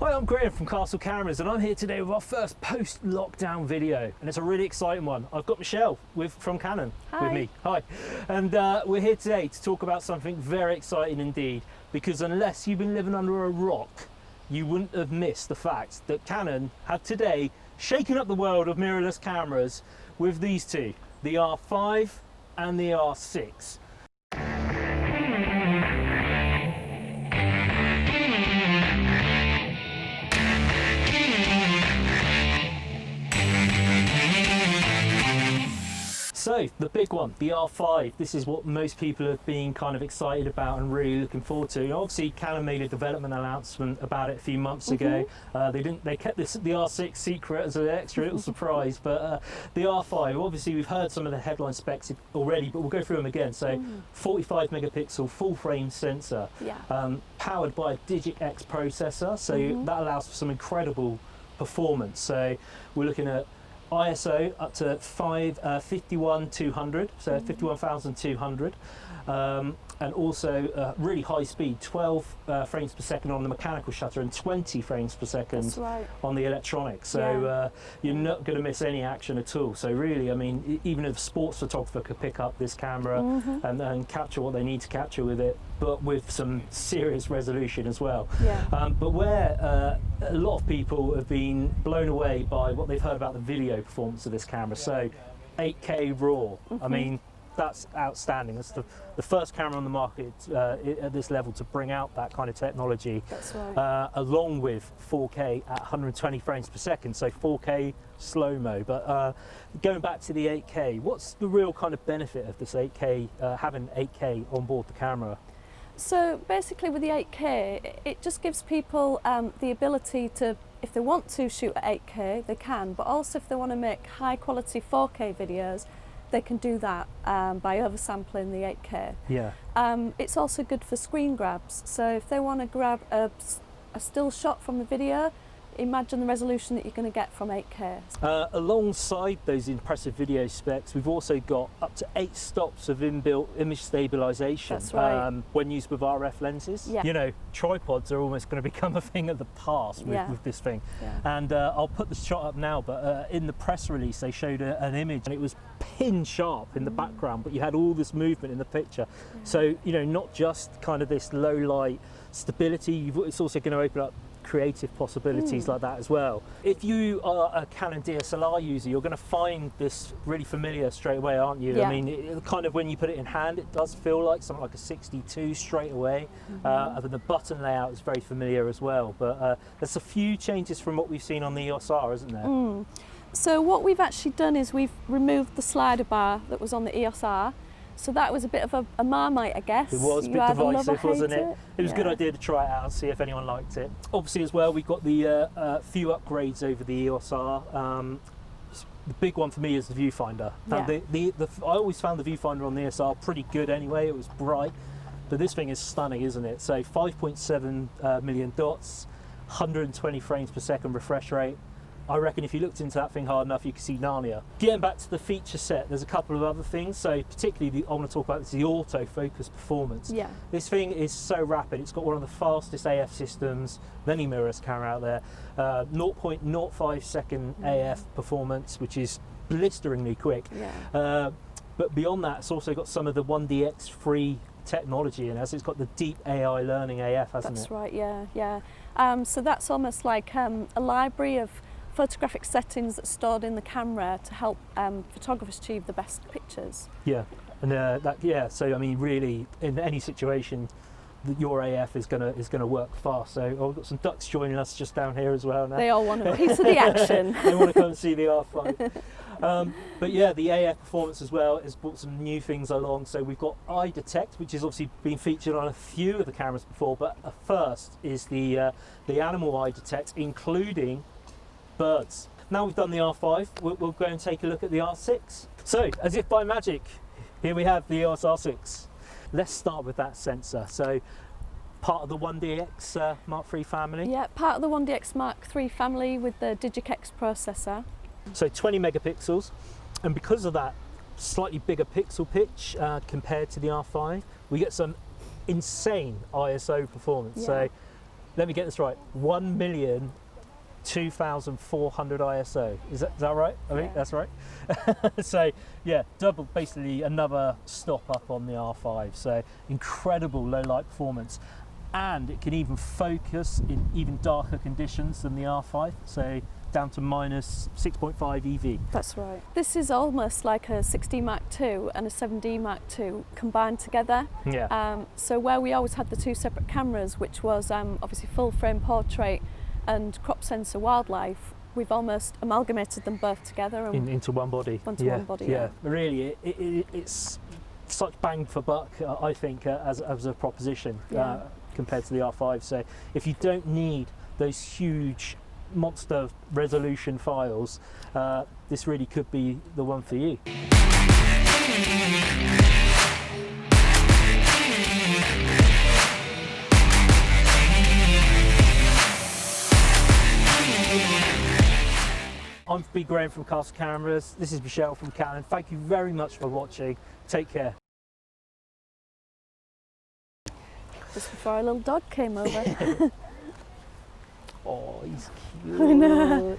Hi, I'm Graham from Castle Cameras, and I'm here today with our first post-lockdown video, and it's a really exciting one. I've got Michelle from Canon with me. Hi. And we're here today to talk about something very exciting indeed, because unless you've been living under a rock, you wouldn't have missed the fact that Canon have today shaken up the world of mirrorless cameras with these two, the R5 and the R6. So, the big one, the R5, this is what most people have been kind of excited about and really looking forward to. Obviously, Canon made a development announcement about it a few months ago. They kept the R6 secret as an extra little surprise, but the R5, obviously we've heard some of the headline specs already, but we'll go through them again. So, 45 megapixel full frame sensor, powered by a Digix processor, so that allows for some incredible performance. So, we're looking at ISO up to 51,200, so 51,200, and also really high speed, 12 frames per second on the mechanical shutter and 20 frames per second on the electronic. So you're not going to miss any action at all. So really, I mean, even if a sports photographer could pick up this camera and capture what they need to capture with it, but with some serious resolution as well. But where a lot of people have been blown away by what they've heard about the video performance of this camera. So 8K RAW, I mean, that's outstanding. That's the first camera on the market at this level to bring out that kind of technology. That's right. Along with 4K at 120 frames per second, so 4K slow-mo. But going back to the 8K, what's the real kind of benefit of this 8K, having 8K on board the camera? So basically with the 8K, it just gives people the ability to, if they want to shoot at 8K, they can, but also if they want to make high quality 4K videos, they can do that by oversampling the 8K. It's also good for screen grabs, so if they want to grab a still shot from the video, imagine the resolution that you're going to get from 8K. Alongside those impressive video specs, we've also got up to 8 stops of inbuilt image stabilization. That's right. When used with RF lenses. You know, tripods are almost going to become a thing of the past with this thing. And I'll put the shot up now, but in the press release they showed an image and it was pin sharp in the background, but you had all this movement in the picture. So, you know, not just kind of this low light stability, it's also going to open up creative possibilities like that as well. If you are a Canon DSLR user, you're going to find this really familiar straight away, aren't you? I mean, it kind of when you put it in hand, it does feel like something like a 62 straight away. And the button layout is very familiar as well. But there's a few changes from what we've seen on the EOS R, isn't there? So what we've actually done is we've removed the slider bar that was on the EOS R. So that was a bit of a marmite, I guess. It was a bit divisive, wasn't it? It was a good idea to try it out and see if anyone liked it. Obviously as well, we've got the few upgrades over the EOS R. The big one for me is the Viewfinder. I always found the Viewfinder on the EOS R pretty good anyway. It was bright, but this thing is stunning, isn't it? So 5.7 million dots, 120 frames per second refresh rate. I reckon if you looked into that thing hard enough, you could see Narnia. Getting back to the feature set, there's a couple of other things. So particularly, I want to talk about is the autofocus performance. This thing is so rapid. It's got one of the fastest AF systems of any mirrorless camera out there. 0.05 second AF performance, which is blisteringly quick. But beyond that, it's also got some of the 1DX free technology in it. It's got the deep AI learning AF, hasn't it? That's right, so that's almost like a library of photographic settings that's stored in the camera to help photographers achieve the best pictures. So I mean, really, in any situation, your AF is gonna work fast. So I've got some ducks joining us just down here as well now. They all want a piece of the action. They want to come and see the R5. But yeah, the AF performance as well has brought some new things along. So we've got eye detect, which has obviously been featured on a few of the cameras before, but first is the animal eye detect, including birds. Now we've done the R5, we'll go and take a look at the R6. So, as if by magic, here we have the EOS R6. Let's start with that sensor. So, part of the 1DX Mark III family? Yeah, part of the 1DX Mark III family with the Digix processor. So 20 megapixels, and because of that slightly bigger pixel pitch compared to the R5, we get some insane ISO performance. So let me get this right, 1,002,400 ISO. Is that right? I think that's right. So yeah, double, basically another stop up on the R5. So incredible low light performance. And it can even focus in even darker conditions than the R5. So down to minus 6.5 EV. That's right. This is almost like a 6D Mark II and a 7D Mark II combined together. Yeah. So where we always had the two separate cameras, which was obviously full frame portrait and crop sensor wildlife, we've almost amalgamated them both together and into one body. Into one body. Yeah. Really, it's such bang for buck, I think, as a proposition compared to the R5. So if you don't need those huge monster resolution files, this really could be the one for you. I'm B. Graham from Castle Cameras. This is Michelle from Canon. Thank you very much for watching. Take care. Just before our little dog came over. Oh, he's cute. I know.